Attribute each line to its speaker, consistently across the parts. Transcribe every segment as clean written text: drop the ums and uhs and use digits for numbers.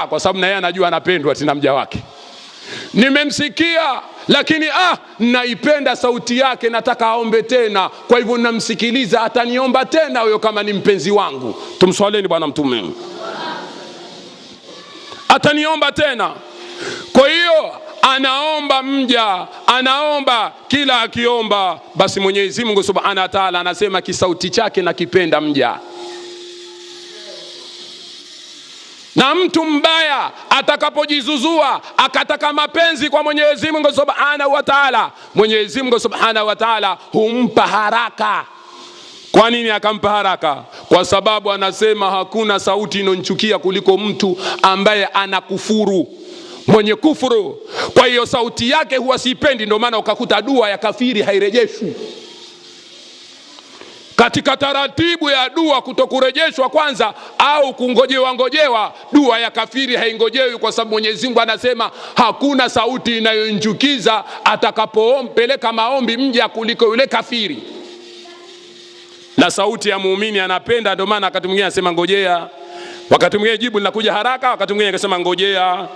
Speaker 1: nimemsikia kwa sababu na yeye anajua anapendwa tena mja wake. Nimemsikia lakini naipenda sauti yake, nataka aombe tena, kwa hivyo namsikiliza, ataniomba tena huyo kama ni mpenzi wangu. Tumswaleni bwana mtume. Ataniomba tena. Kwa hiyo anaomba mja, anaomba, kila akiomba basi Mwenyezi Mungu Subhanahu wa Ta'ala anasema kisauti chake na kipenda mja. Na mtu mbaya atakapojizuzua akataka mapenzi kwa Mwenyezi Mungu Subhanahu wa Ta'ala, Mwenyezi Mungu Subhanahu wa Ta'ala humpa haraka. Kwa nini akampa haraka? Kwa sababu anasema hakuna sauti inonchukia kuliko mtu ambaye anakufuru, mwenye kufuru. Kwa hiyo sauti yake huwa sipendi, ndio maana ukakuta dua ya kafiri hairejeshwi. Katika taratibu ya dua kutokurejeshwa kwanza au kungojewa, dua ya kafiri haingojewi, kwa sababu Mwenyezi Mungu anasema hakuna sauti inayonchukiza atakapompeleka maombi mja kuliko yule kafiri. Na sauti ya muumini anapenda, ndio maana wakati mwingine anasema ngojea, wakati mwingine jibu linakuja haraka, wakati mwingine akasema ngojea.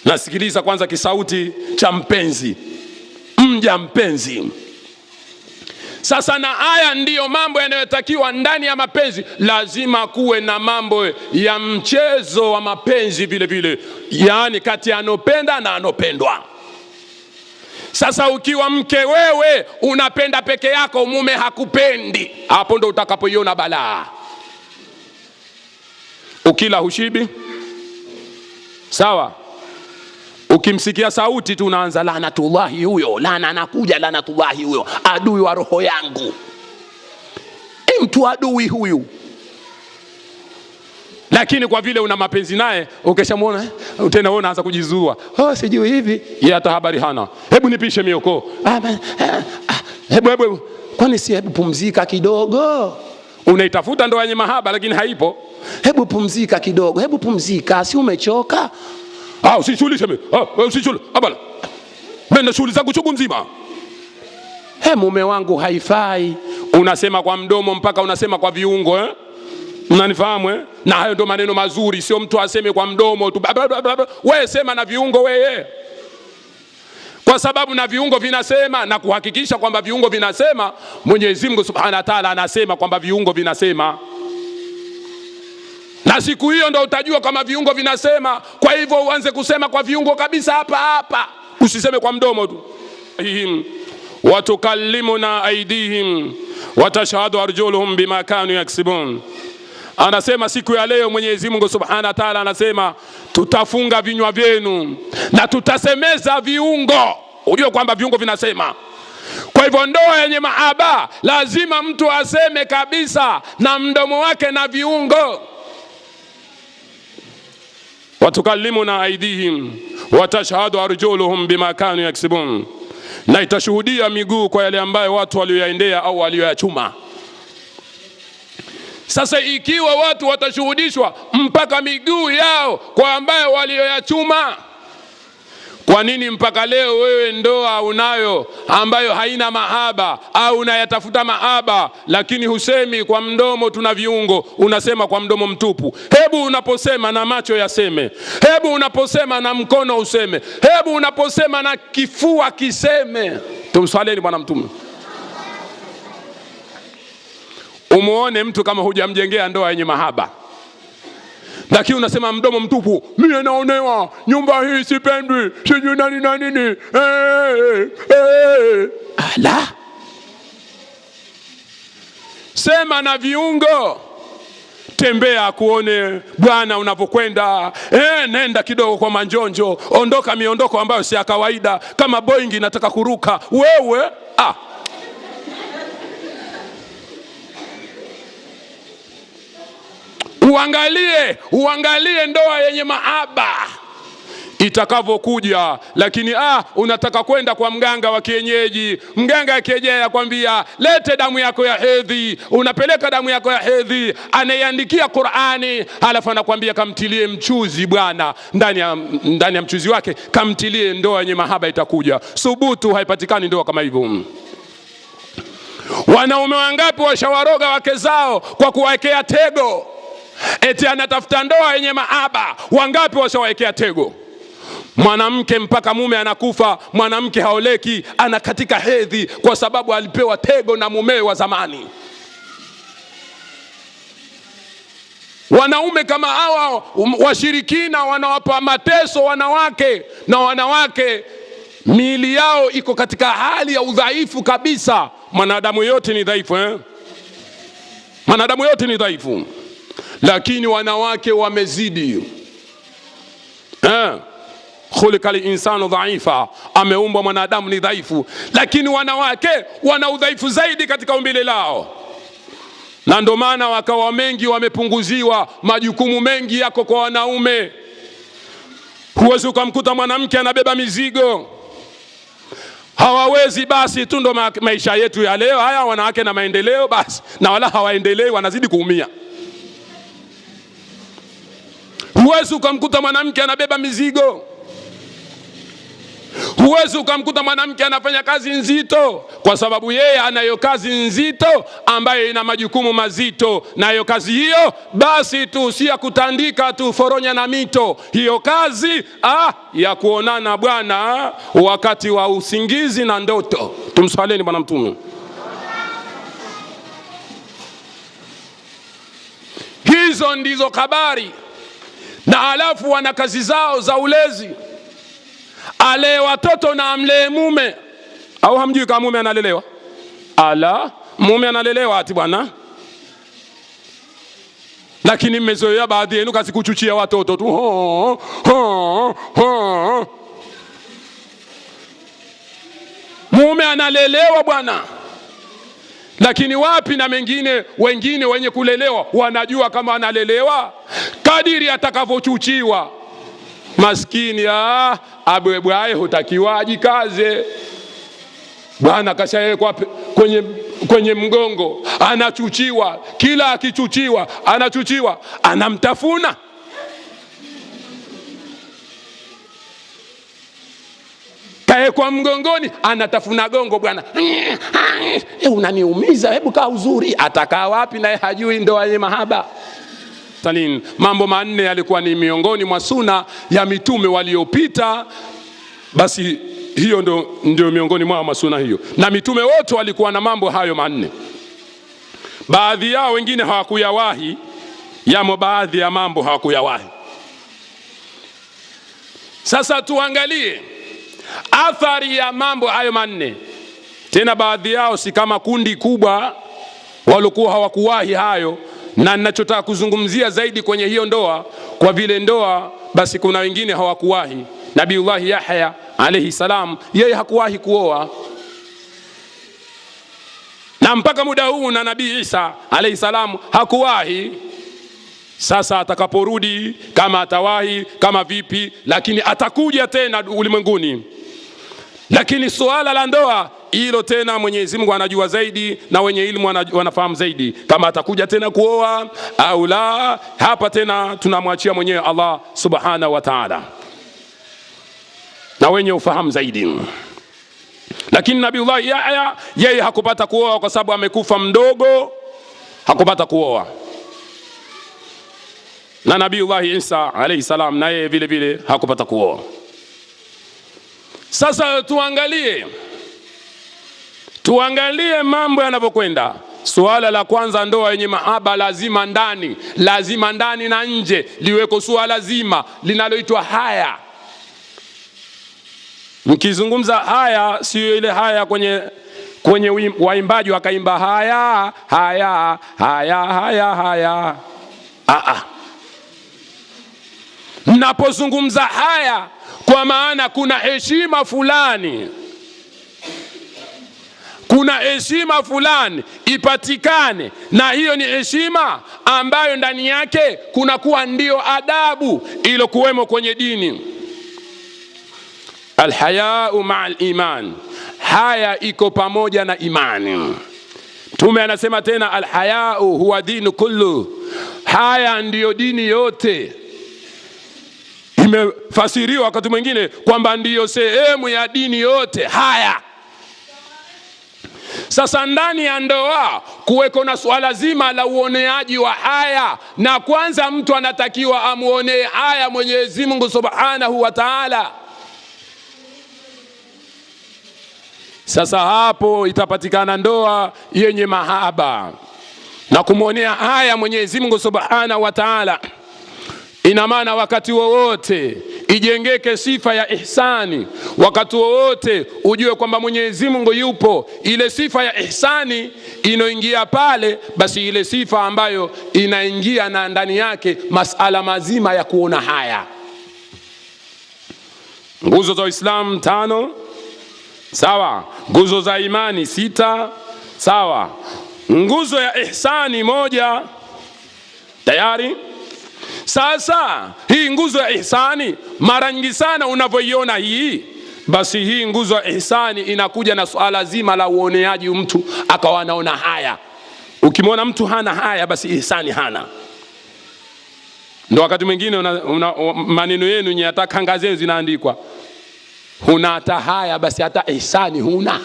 Speaker 1: Nasikiliza kwanza kisauti cha mpenzi, mja mpenzi. Sasa na haya ndiyo mambo yanayotakiwa ndani ya mapenzi. Lazima kuwe na mambo ya mchezo wa mapenzi vile vile, yaani kati ya anopenda na anopendwa. Sasa ukiwa mke wewe unapenda peke yako, mume hakupendi, hapo ndo utakapoiona balaa. Ukila hushibi, sawa. Ukimsikia sauti tu unaanza laanatullahi huyo, laana anakuja, laanatullahi huyo, adui wa roho yangu, mtu adui huyu. Lakini kwa vile una mapenzi naye, ukishamuona tena unaanza kujizua, sijui hivi, yeye hata habari hana. Hebu nipishe mioko, hebu kwani si, hebu pumzika kidogo. Unaitafuta ndoa yenye mahaba lakini haipo. Hebu pumzika kidogo, hebu pumzika, si umechoka? Usishughulishe mimi. Usishughulishe. Abala. Mimi shughuli zangu chungu mzima. Mume wangu haifai. Unasema kwa mdomo mpaka unasema kwa viungo, Mnanifahamu Na hayo ndo maneno mazuri, sio mtu aseme kwa mdomo tu. Wewe sema na viungo wewe. Kwa sababu na viungo vinasema, na kuhakikisha kwamba viungo vinasema, Mwenyezi Mungu Subhanahu wa Ta'ala anasema kwamba viungo vinasema. Na siku hiyo ndo utajua kama viungo vinasema. Kwa hivyo uanze kusema kwa viungo kabisa hapa. Usiseme kwa mdomo tu. Watukallimuna aidihim watashhadu arjuluhum bima kanu yaksibun. Anasema siku ya leo Mwenyezi Mungu Subhanahu wa Ta'ala anasema tutafunga vinywa vyenu na tutasemeza viungo. Unajua kwamba viungo vinasema. Kwa hivyo ndoa yenye mahaba lazima mtu aseme kabisa na mdomo wake na viungo. Watukallimuna aidihim watashhadu arjuluhum bima kanu yaksibun. Na itashuhudia miguu kwa yale ambayo watu walioyaendea au walioyachuma. Sasa ikiwa watu watashuhudishwa mpaka miguu yao kwa ambayo walioyachuma, kwa nini mpaka leo wewe ndoa unayo ambayo haina mahaba au unayatafuta mahaba, lakini husemi kwa mdomo tuna viungo, unasema kwa mdomo mtupu? Hebu unaposema na macho yaseme, hebu unaposema na mkono useme, hebu unaposema na kifua kiseme. Tumswaleni bwana mtume. Umuone mtu kama hujamjengea ndoa yenye mahaba, lakini unasema mdomo mtupu, mimi naonewa, nyumba hii sipendwi, sijui nini. Ala. Sema na viungo. Tembea kuone bwana unapokwenda. Nenda kidogo kwa manjonjo, ondoka miondoko ambayo si ya kawaida, kama Boeing inataka kuruka wewe. Uangalie ndoa yenye mahaba itakavyokuja. Lakini unataka kwenda kwa mganga wa kienyeji, mganga wa kienyeji anakuambia lete damu yako ya hedhi, unapeleka damu yako ya hedhi, anaiandikia Qur'ani, halafu anakuambia kamtilie mchuzi bwana, ndani ya mchuzi wake kamtilie, ndoa yenye mahaba itakuja. Subutu, haipatikani ndoa kama hivyo. Wanaume wangapi washawaroga wake zao kwa kuwekea tego? eti anatafuta ndoa yenye mahaba. Wangapi washawaekea tego? Mwanamke mpaka mume anakufa, mwanamke haoleki, anakatika hedhi kwa sababu alipewa tego na mumewe wa zamani. Wanaume kama hawa washirikina wanawapa mateso wanawake, na wanawake miili yao iko katika hali ya udhaifu kabisa. Mwanadamu yote ni dhaifu, Mwanadamu yote ni dhaifu, lakini wanawake wamezidi. Khuliqal insanu dhaifa, ameumbwa mwanadamu ni dhaifu, lakini wanawake wana udhaifu zaidi katika umbile lao. Na ndio maana wakawa mengi wamepunguziwa, majukumu mengi yako kwa wanaume. Huwezi ukamkuta mwanamke anabeba mizigo, hawawezi. Basi tu ndo maisha yetu ya leo haya, wanawake na maendeleo basi, na wala hawaendelei, wanazidi kuumia. Huwezi ukamkuta mwanamke anabeba mizigo, huwezi ukamkuta mwanamke anafanya kazi nzito, kwa sababu yeye anayo kazi nzito ambayo ina majukumu mazito. Na hiyo kazi hiyo basi tu si ya kutandika tu foronya na mito, hiyo kazi ya kuonana Bwana wakati wa usingizi na ndoto. Tumswaleni Bwana Mtume. Hizo ndizo habari. Na alafu wana kazi zao za ulezi, alee watoto na amlee mume. Au hamjui kama mume analelewa? Mume analelewa ati bwana. Lakini mmezoea baadhi yenu kazi kuchuchia watoto tu. Mume analelewa bwana. Lakini wapi? Na wengine wenye kulelewa wanajua kama analelewa kadiri atakavyochuchiwa. Maskini abwebwaye hutakiwa ajikaze. Bwana kashawekwa kwenye mgongo, anachuchiwa. Kila akichuchiwa, anamtafuna. Kaekwa mgongoni, anatafuna gongo bwana. Unaniumiza, hebu kaa uzuri. Atakaa wapi naye hajui ndoa yenye mahaba? Mambo manne yalikuwa ni miongoni mwa suna ya mitume waliopita. Basi hiyo ndio miongoni mwa masuna hiyo, na mitume wote walikuwa na mambo hayo manne. Baadhi yao wengine hawakuyawahi, yamo baadhi ya mambo hawakuyawahi. Sasa tuangalie athari ya mambo hayo manne. Tena baadhi yao si kama kundi kubwa walikuwa hawakuwahi hayo. Na ninachotaka kuzungumzia zaidi kwenye hiyo ndoa, kwa vile ndoa basi kuna wengine hawakuwahi. Nabiullah Yahya alayhi salam, yeye hakuwahi kuoa, na mpaka muda huu na Nabii Isa alayhi salam hakuwahi. Sasa atakaporudi, kama atawahi, kama vipi, lakini atakuja tena ulimwenguni. Lakini suala la ndoa hilo tena Mwenyezi Mungu anajua zaidi, na wenye elimu wanafahamu zaidi kama atakuja tena kuoa au la. Hapa tena tunamwachia mwenyewe Allah subhanahu wa ta'ala, na wenye ufahamu zaidi. Lakini Nabiullah Yahya yeye hakupata kuoa kwa sababu amekufa mdogo, hakupata kuoa. Na Nabiullah Isa alayhi salam na yeye vile vile hakupata kuoa. Sasa tuangalie mambo yanavyokwenda. Suala la kwanza, ndoa yenye mahaba lazima ndani na nje liweko suala zima linaloitwa haya. Mkizungumza haya, sio ile haya kwenye waimbaji wakaimba haya haya haya haya haya. Mnapozungumza haya, kwa maana kuna heshima fulani ipatikane, na hiyo ni heshima ambayo ndani yake kuna kuwa ndio adabu iliyokuwemo kwenye dini. Alhayau ma'al iman, haya iko pamoja na imani. Mtume anasema tena, alhayau huwa dinu kullu, haya ndiyo dini yote. Imefasiriwa wakati mwingine kwamba ndiyo sehemu ya dini yote haya. Sasa ndani ya ndoa kuweko na swala zima la uoneaji wa haya, na kwanza mtu anatakiwa amuonee haya Mwenyezi Mungu Subhanahu wa Ta'ala. Sasa hapo itapatikana ndoa yenye mahaba na kumuonea haya Mwenyezi Mungu Subhanahu wa Ta'ala. Ina maana wakati wowote ijengeke sifa ya ihsani, wakati wowote ujue kwamba Mwenyezi Mungu yupo. Ile sifa ya ihsani inoingia pale, basi ile sifa ambayo inaingia na ndani yake masala mazima ya kuona haya. Nguzo za Uislamu 5, sawa. Nguzo za imani 6, sawa. Nguzo ya ihsani 1, tayari. Sasa hii nguzo ya ihsani mara nyingi sana unavyoiona hii, basi hii nguzo ya ihsani inakuja na swala zima la uoneaji. Mtu akawa anaona haya. Ukimwona mtu hana haya, basi ihsani hana. Ndio wakati mwingine maneno yenu nye hata kanga zenu zinaandikwa, huna hata haya, basi hata ihsani huna.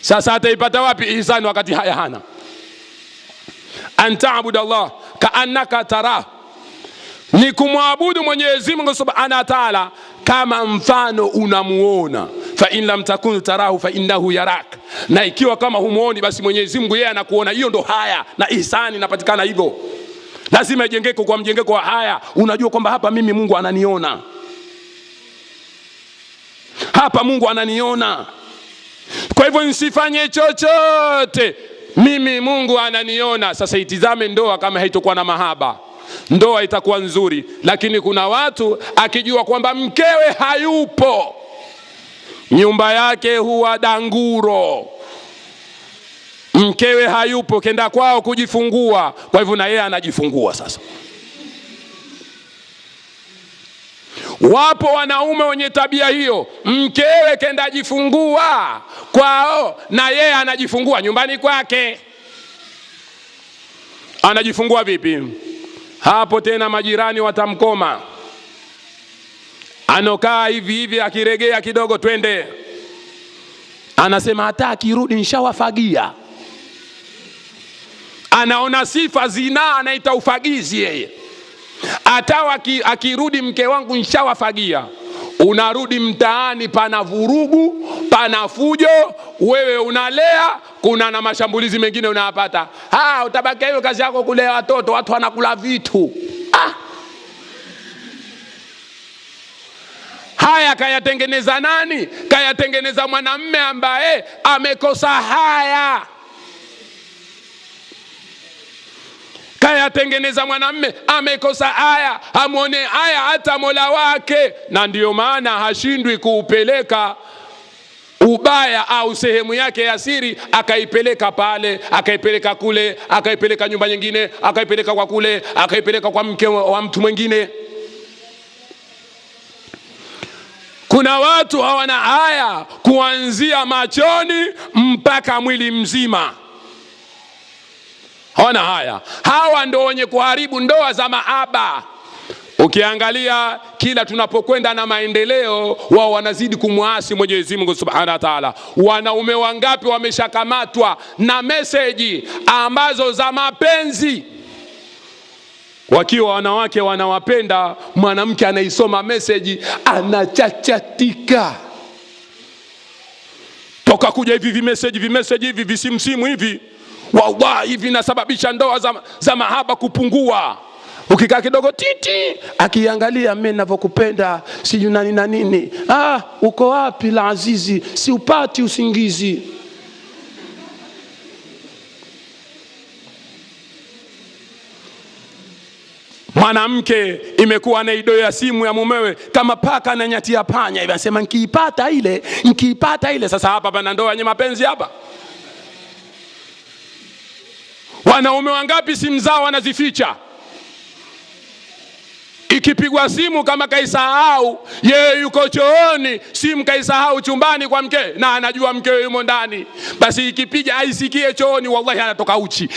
Speaker 1: Sasa ataipata wapi ihsani wakati haya hana? Anta'budu Allah ka'annaka tarah, ni kumwabudu Mwenyezi Mungu Subhanahu wa Ta'ala kama mfano unamuona. Fa in lam takun tarahu fa innahu yarak, na ikiwa kama humuoni basi Mwenyezi Mungu yeye anakuona. Hiyo ndo haya na ihsani inapatikana hivyo. Lazima ijengeke kwa mjengeko wa haya. Unajua kwamba hapa mimi Mungu ananiona, hapa Mungu ananiona, kwa hivyo nisifanye chochote, mimi Mungu ananiona. Sasa itizame ndoa kama haitokuwa na mahaba, ndoa itakuwa nzuri. Lakini kuna watu akijua kwamba mkewe hayupo, nyumba yake huwa danguro. Mkewe hayupo, kenda kwao kujifungua, kwa hivyo na yeye anajifungua. Sasa wapo wanaume wenye tabia hiyo, mkewe kenda jifungua kwao na yeye anajifungua nyumbani kwake. Anajifungua vipi? Hapo tena majirani watamkoma. Anokaa hivi hivi, akiregea kidogo twende, anasema hata akirudi nishawafagia. Anaona sifa zina, anaita ufagizi yeye. Hata akirudi mke wangu nishawafagia. Unarudi mtaani, pana vurugu, pana fujo, wewe unalea, kuna na mashambulizi mengine unayapata. Utabaki hiyo kazi yako kulea watoto, watu wanakula vitu. Haya kayatengeneza nani? Kayatengeneza mwanamume ambaye amekosa haya. Kayatengeneza mwanamume amekosa haya, hamuone haya hata Mola wake. Na ndiyo maana hashindwi kuupeleka ubaya au sehemu yake ya siri, akaipeleka pale, akaipeleka kule, akaipeleka nyumba nyingine, akaipeleka kwa kule, akaipeleka kwa mke wa mtu mwingine. Kuna watu hawana haya kuanzia machoni mpaka mwili mzima. Hawana haya. Hawa ndio wenye kuharibu ndoa za mahaba. Ukiangalia kila tunapokwenda na maendeleo, wao wanazidi kumwasi Mwenyezi Mungu Subhanahu wa Ta'ala. Wanaume wangapi wameshakamatwa na meseji ambazo za mapenzi, wakiwa wanawake wanawapenda, mwanamke anaisoma meseji anachachatika. Toka kuja hivi vimeseji hivi visimsimu hivi, wallahi hivi nasababisha ndoa za mahaba kupungua. Ukikaa kidogo titi, akiangalia mimi ninavyokupenda, siju nani na nini. Uko wapi la azizi? Si upati usingizi. Mwanamke imekuwa na idoya simu ya mumewe kama paka na nyatia panya. Hivi anasema nikiipata ile. Sasa hapa pana ndoa yenye mapenzi hapa? Wanaume wangapi simu zao wanazificha? Ikipigwa simu kama kaisahau, yeye yuko chooni, simu kaisahau chumbani kwa mke, na anajua mke yumo ndani. Basi ikipiga aisikie chooni, wallahi anatoka uchi.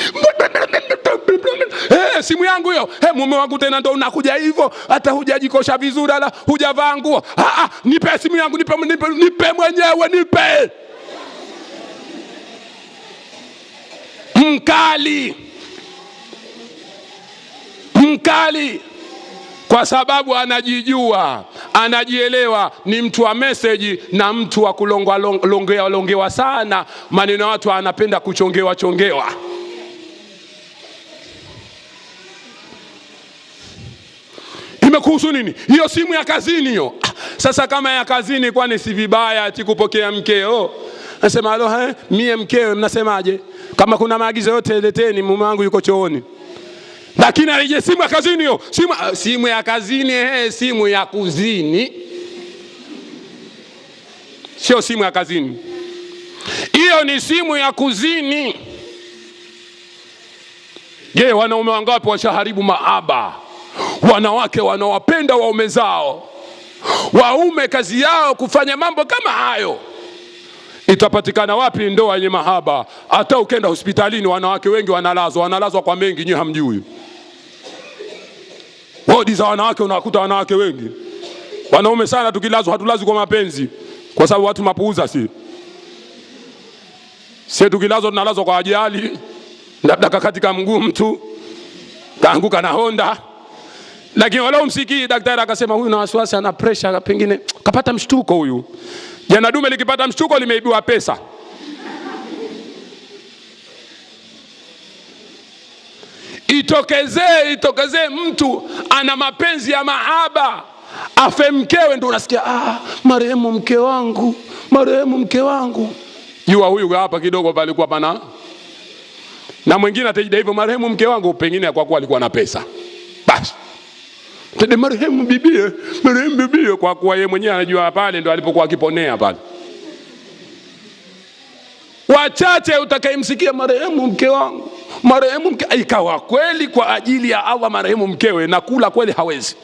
Speaker 1: Simu yangu hiyo. Mume wangu tena ndo unakuja hivyo, hata hujajikosha vizuri ala hujavaa nguo. Nipe simu yangu, nipe mwenyewe, nipe. mkali, kwa sababu anajijua, anajielewa, ni mtu wa message na mtu wa kulongewa sana maneno. Watu anapenda kuchongewa. Imekuhusu nini? Hiyo simu ya kazini hiyo. Sasa kama ya kazini, kwani si vibaya ati kupokea mkeo? Nasema alo, mie mkeo, mnasemaje? Kama kuna maagizo yote leteni, mume wangu yuko chooni. Lakini alije simu ya kazini hiyo. Simu ya kazini, simu ya kuzini. Sio simu ya kazini. Hiyo ni simu ya kuzini. Je, wanaume wangapi washaharibu mahaba? Wanawake wanawapenda waume zao. Waume kazi yao kufanya mambo kama hayo. Itapatikana wapi ndoa yenye mahaba? Hata ukenda hospitalini wanawake wengi wanalazwa kwa mengi, nyinyi hamjui. Wodi za wanawake unakuta wanawake wengi. Wanaume sana tukilazwa hatulazwi kwa mapenzi, kwa sababu watu mapuuza si tukilazwa tunalazwa kwa ajali, labda katika mguu mtu kaanguka na Honda. Lakini wala umsikii daktari akasema huyu na wasiwasi, ana pressure, pengine kapata mshtuko huyu. Jana dume likipata mshtuko limeibiwa pesa. Itokezee mtu ana mapenzi ya mahaba, afe mkewe, ndio unasikia marehemu mke wangu. Jua huyu hapa kidogo palikuwa pana. Na mwingine atajida hivyo, marehemu mke wangu, pengine kwa kuwa alikuwa na pesa. Basi tende marehemu bibie, kwa kuwa yeye mwenyewe anajua pale ndo alipokuwa akiponea pale. Wachache utakayemsikia marehemu mke wangu, ikawa kweli kwa ajili ya Allah marehemu mkewe, na kula kweli hawezi.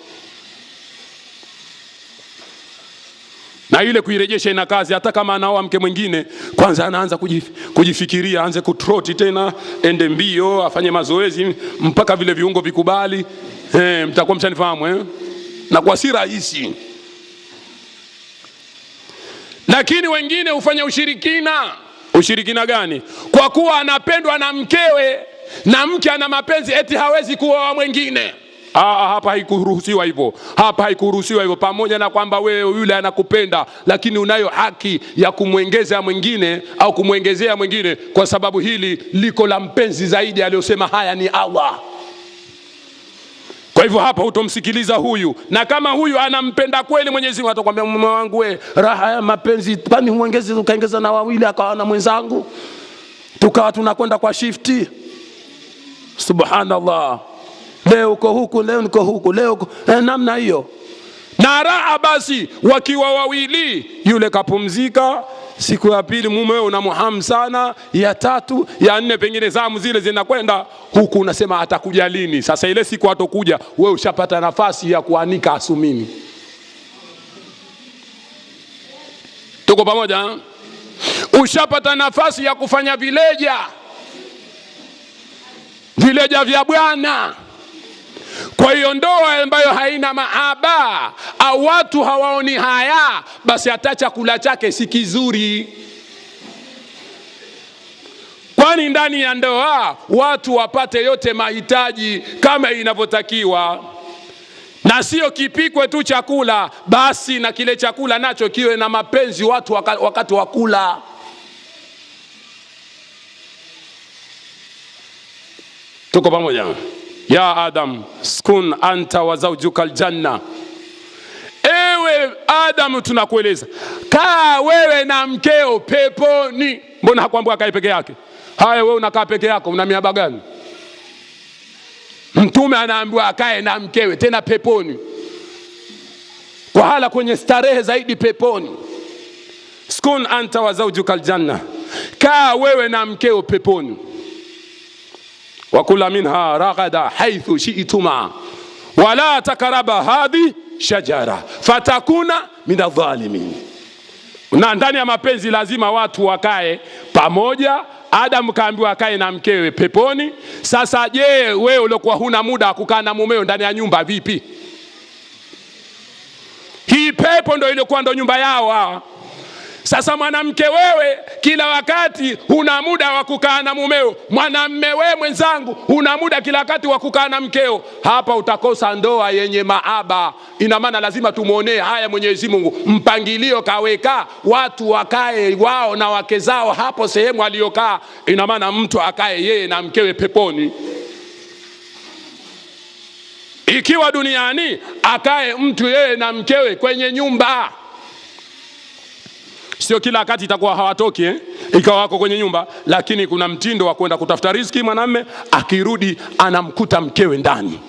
Speaker 1: Na ile kuirejesha ina kazi. Hata kama anaoa mke mwingine, kwanza anaanza kujifikiria, aanze kutroti tena, ende mbio, afanye mazoezi mpaka vile viungo vikubali. Mtakuwa mshanifahamu na kwa si rahisi. Lakini wengine hufanya ushirikina gani? Kwa kuwa anapendwa na mkewe, na mke ana mapenzi, eti hawezi kuoa mwingine. Hapa haikuruhusiwa hivyo. Pamoja na kwamba wewe yule anakupenda, lakini unayo haki ya kumwongezea mwingine au kumwongezea mwingine, kwa sababu hili liko la mpenzi zaidi aliyosema haya ni Allah. Kwa hivyo hapa utomsikiliza huyu. Na kama huyu anampenda kweli Mwenyezi Mungu, atakwambia mume wangu, raha ya mapenzi pani huongeze, ukaongeza na wawili, akawa na mwenzangu, tukawa tunakwenda kwa shifti. Subhanallah. Leo uko huku, leo niko huku, leo namna hiyo. Na raha basi wakiwa wawili, yule kapumzika, siku ya pili mume unamhamu sana, ya tatu, ya nne, pengine zamu zile zinakwenda huku, unasema atakuja lini? Sasa ile siku atokuja, wewe ushapata nafasi ya kuanika asumini. Tuko pamoja? Ushapata nafasi ya kufanya vileja vya bwana. Kwa hiyo ndoa ambayo haina mahaba au watu hawaoni haya, basi hata chakula chake si kizuri. Kwani ndani ya ndoa watu wapate yote mahitaji kama inavyotakiwa, na sio kipikwe tu chakula basi, na kile chakula nacho kiwe na mapenzi watu wakati wa kula. Tuko pamoja? Ya Adam, skun anta wa zawjuka aljanna. Ewe Adam, tunakueleza, kaa wewe na mkeo peponi. Mbona hakuambiwa kae peke yake? Haya, wewe unakaa peke yako, una miaba gani? Mtume anaambiwa akae na mkewe, tena peponi, kwa hala kwenye starehe zaidi peponi. Skun anta wa zawjuka aljanna, kaa wewe na mkeo peponi. Wakula minha ragada haithu shi'tuma wala takaraba hadhi shajara fatakuna minadh-dhalimin. Na ndani ya mapenzi lazima watu wakae pamoja. Adam kaambiwa akae na mkewe peponi. Sasa je, wewe uliokuwa huna muda kukaa na mumeo ndani ya nyumba vipi? Hii pepo ndio ilikuwa ndo nyumba yao. Sasa mwanamke wewe, kila wakati huna muda wa kukaa na mumeo. Mwanamme wewe mwenzangu, huna muda kila wakati wa kukaa na mkeo. Hapa utakosa ndoa yenye maaba. Ina maana lazima tumuonee haya Mwenyezi Mungu. Mpangilio kaweka watu wakae wao na wake zao hapo sehemu aliyokaa. Ina maana mtu akae yeye na mkewe peponi. Ikiwa duniani akae mtu yeye na mkewe kwenye nyumba. Sio kila wakati itakuwa hawatoki ikawa wako kwenye nyumba, lakini kuna mtindo wa kwenda kutafuta riziki. Mwanamume akirudi anamkuta mkewe ndani,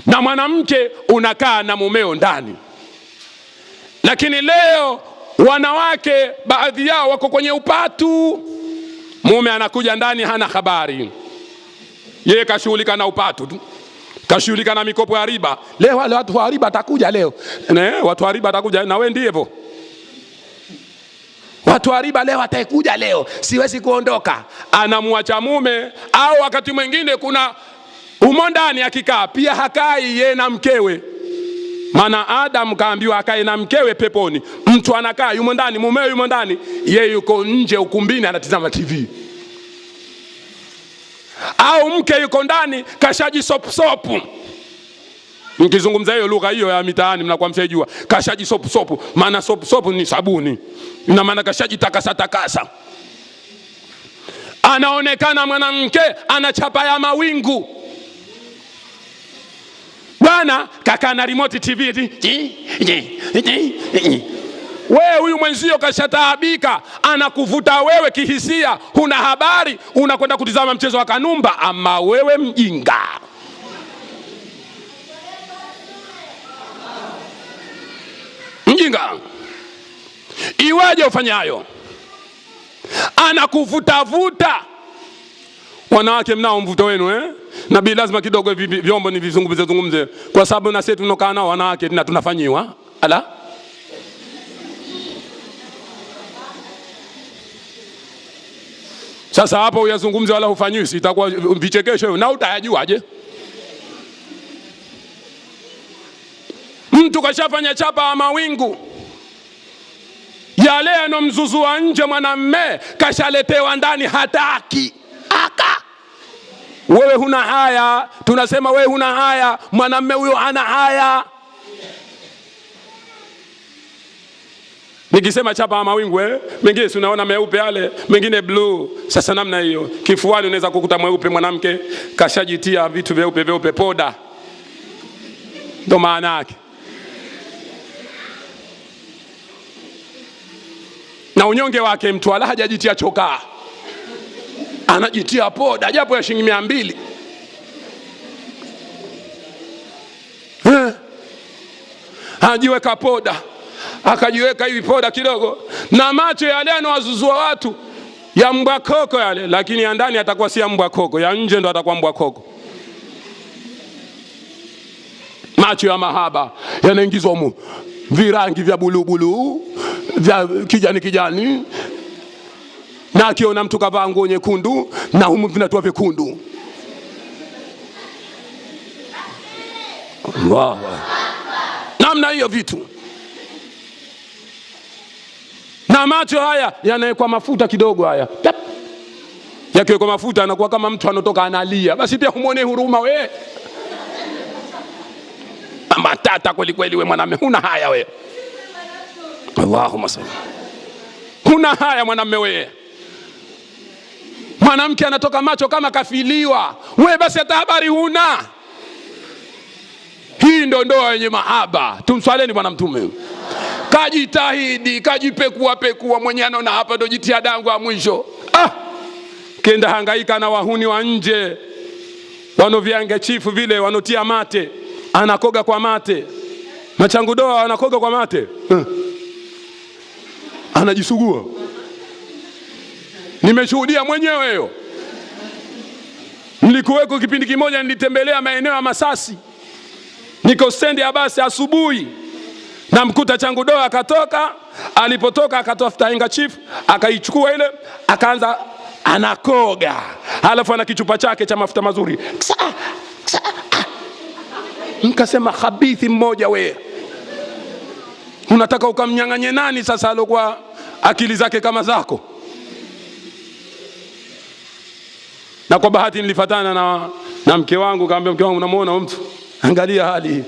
Speaker 1: na mwanamke unakaa na mumeo ndani. Lakini leo wanawake baadhi yao wako kwenye upatu. Mume anakuja ndani hana habari, yeye kashughulika na upatu tu, kashughulika na mikopo ya riba. Leo wale watu wa riba atakuja leo, watu wa riba atakuja, na wewe ndiye hivyo. Watu wa riba leo atakuja leo, siwezi kuondoka. Anamwacha mume, au wakati mwingine kuna umo ndani akikaa pia hakai yeye na mkewe. Maana Adam kaambiwa akae na mkewe peponi. Mtu anakaa yumo ndani, mumewe yumo ndani, yeye yuko nje ukumbini anatazama TV. Au mke yuko ndani kashaji sopu. Mkizungumza hiyo lugha hiyo ya mitaani mnakuwa mshajua. Kashaji sopu. Maana sopu ni sabuni. Ina maana kashaji takasa. Anaonekana mwanamke anachapa ya mawingu. Bwana kaka na remote TV. Wewe huyu mwenzio kashataabika, anakuvuta wewe kihisia, huna habari, unakwenda kutizama mchezo wa kanumba. Ama wewe mjinga. Iwaje ufanyayo? Anakuvuta. Wanawake mnao mvuto wenu na bila lazima kidogo vyombo ni vizungumze kwa sababu na sisi tunokaa nao wanawake na tunafanyiwa. Ala, sasa hapo uyazungumze wala hufanyiwi, itakuwa vichekesho na utayajuaje? Mtu kashafanya chapa ya mawingu, yale anomzuzua nje mwanamme kashaletewa ndani, hataki aka. Wewe huna haya, tunasema wewe huna haya, mwanamme huyo hana haya. Nikisema chapa ya mawingu mengine unaona meupe yale, mengine blue. Sasa namna hiyo, kifuani unaweza kukuta mweupe mwanamke kashajitia vitu vyeupe poda. Ndo maana yake. Na unyonge wake mtu wala hajajitia chokaa, anajitia poda japo ya shilingi 200. Hajiweka poda, akajiweka hivi poda kidogo, na macho yale anawazuzua watu ya mbwa koko yale, lakini ya ndani atakuwa si ya mbwa koko, ya nje ndo atakuwa mbwa koko. Macho ya mahaba yanaingizwa humu, virangi vya bulubulu, vya kijani, na akiona mtu kavaa nguo nyekundu na humu vinatoa vyekundu. Wow. Namna hiyo vitu. Na macho haya yanawekwa mafuta kidogo haya. Yakiwekwa mafuta anakuwa kama mtu anotoka analia. Basi pia humuone huruma we. Matata kweli we mwanamume, huna haya we. Allahumma salli. Huna haya mwanamume we. Mwanamke anatoka macho kama kafiliwa. We basi hata habari huna. Hii ndo ndoa yenye mahaba. Tumswaleni bwana mtume. Kajitahidi, kajipekua mwenye anaona hapa ndo jitihada yangu ya mwisho. Kenda hangaika na wahuni wa nje. Wanoviange chifu vile wanotia mate. Anakoga kwa mate. Machangu doa anakoga kwa mate. Anajisugua. Nimeshuhudia mwenyewe hiyo. Nilikuweko kipindi kimoja, nilitembelea maeneo ya Masasi. Niko stendi ya basi asubuhi. Na mkuta changu doa akatoka, alipotoka akatafuta handkerchief, akaichukua ile, akaanza anakoga. Halafu ana kichupa chake cha mafuta mazuri. Nikasema khabithi mmoja we. Unataka ukamnyang'anye nani sasa alokuwa akili zake kama zako? Na kwa bahati nilifatana na mke wangu, kaambia mke wangu, namuona mtu, angalia hali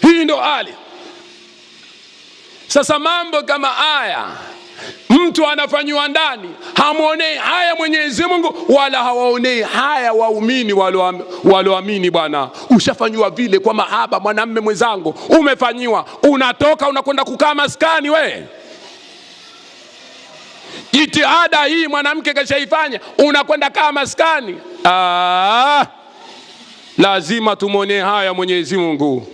Speaker 1: hii ndo hali. Sasa mambo kama haya mtu anafanywa ndani, hamuonei haya Mwenyezi Mungu wala hawaonei haya waumini walioamini. Bwana, ushafanywa vile kwa mahaba, mwanamume mwenzangu, umefanyiwa, unatoka unakwenda kukaa maskani we. Jitihada hii mwanamke kashaifanya, unakwenda kaa maskani. Lazima tumwonee haya Mwenyezi Mungu.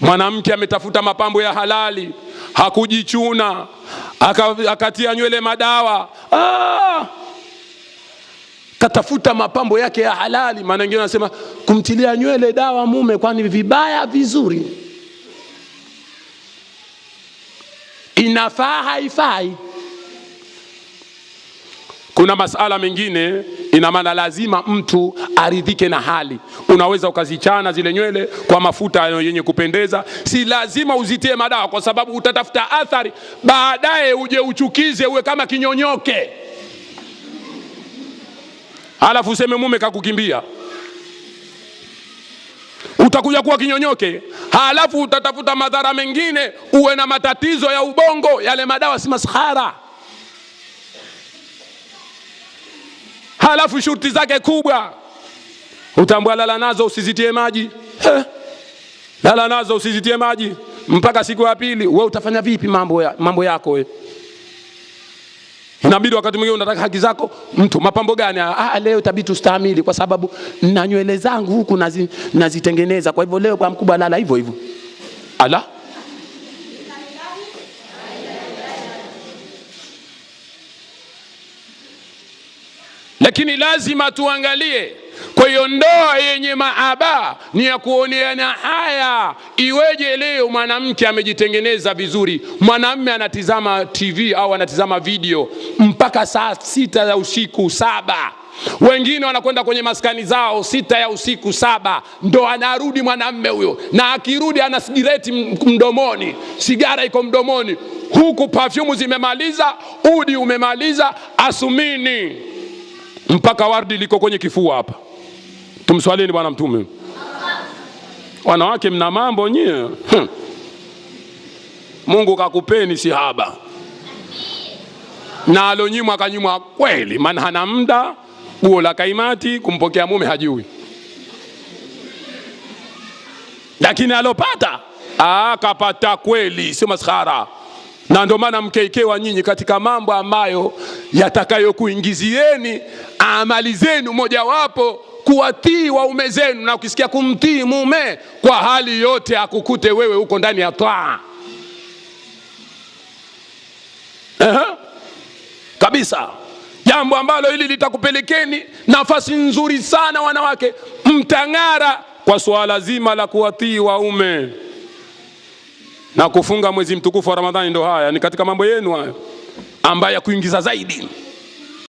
Speaker 1: Mwanamke ametafuta mapambo ya halali, hakujichuna, akatia nywele madawa, katafuta mapambo yake ya halali. Maana wengine wanasema kumtilia nywele dawa mume, kwani vibaya vizuri, inafaa haifai? Kuna masala mengine ina maana lazima mtu aridhike na hali. Unaweza ukazichana zile nywele kwa mafuta yenye kupendeza, si lazima uzitie madawa, kwa sababu utatafuta athari baadaye, uje uchukize, uwe kama kinyonyoke, halafu useme mume kakukimbia. Utakuja kuwa kinyonyoke, halafu utatafuta madhara mengine, uwe na matatizo ya ubongo. Yale madawa si maskhara. Halafu shurti zake kubwa, utambua lala nazo usizitie maji. Lala nazo usizitie maji mpaka siku ya pili. Wewe utafanya vipi mambo yako wewe? Inabidi wakati mwingine unataka haki zako, mtu mapambo gani? Leo tabitu stahimili kwa sababu na nywele zangu huku nazitengeneza, kwa hivyo leo kwa mkubwa lala hivyo hivyo. Ala, lakini lazima tuangalie. Kwa hiyo ndoa yenye maaba ni ya kuoneana haya. Iweje leo mwanamke amejitengeneza vizuri, mwanamume anatizama TV au anatizama video mpaka saa 6 ya usiku 7. Wengine wanakwenda kwenye maskani zao 6 ya usiku 7, ndo anarudi mwanamume huyo, na akirudi ana sigareti mdomoni, sigara iko mdomoni, huku perfume zimemaliza, udi umemaliza, asumini mpaka wardi liko kwenye kifua hapa. Tumswalini bwana mtume. Wanawake mna mambo nyie. Mungu kakupeni sihaba, na alonyimwa akanyimwa kweli, maana hana muda guo la kaimati kumpokea mume hajui, lakini alopata kapata kweli, sio maskhara. Na ndio maana mkeikewa nyinyi katika mambo ambayo yatakayokuingizieni amali zenu, mojawapo kuwatii waume zenu. Na ukisikia kumtii mume kwa hali yote, akukute wewe uko ndani ya taa kabisa, jambo ambalo hili litakupelekeni nafasi nzuri sana. Wanawake mtangara kwa swala zima la kuwatii waume na kufunga mwezi mtukufu wa Ramadhani. Ndo haya ni katika mambo yenu haya ambayo ya kuingiza zaidi.